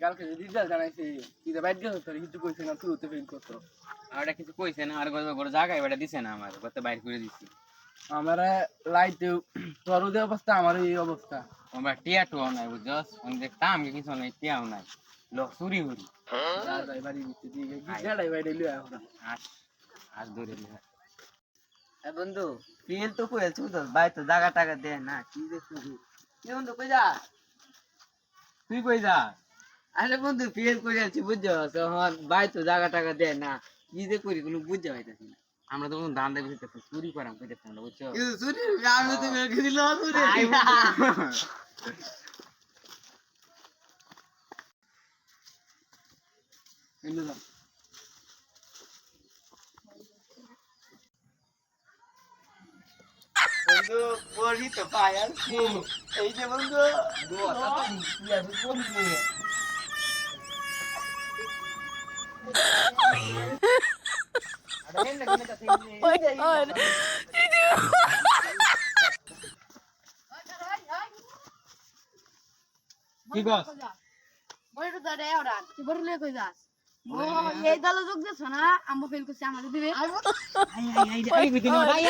কালকে রেজাল্ট জানাইছে কি দে বাইট গেছে তোর কিছু কইছে না তুই তো ফেল করছো আর এটা কিছু কইছে না আর গড় জায়গায় বেটা দিছে না আমার কত বাইর করে দিছি আমার লাইতে তোর যে অবস্থা আমার এই অবস্থা আমরা টিয়া টু নাই বুঝছস আমি দেখতাম কিছু নাই টিয়াও নাই লোক চুরি হুরি যা যাই বাড়ি দিতে দিকে গিটারাই বাইরে লিয়া এখন আজ আজ ধরে লিয়া এ বন্ধু ফেল তো কইছ তো ভাই তো জায়গা টাকা দে না কি দেখছ কি বন্ধু কই যা তুই কই যা আরে বন্ধু ফেল করে আছি বুঝছো তখন ভাই তো জায়গা টাকা দে না কি যে করি কোনো বুঝতে পাইতাছি না আমরা তো ধান দেবে চুরি করাম কইতে না বুঝছো কিন্তু শুনি আমি তো মেরে দিল শুনি এনে যা বন্ধু পড়ি তো পায়াল এই যে বন্ধু কি গস বড় তো রে ওরা তুই বড় লে কই যাস ও এই দল যোগ দিছ না আমো ফেল করছে আমাদের দিবে আই বিদিন আই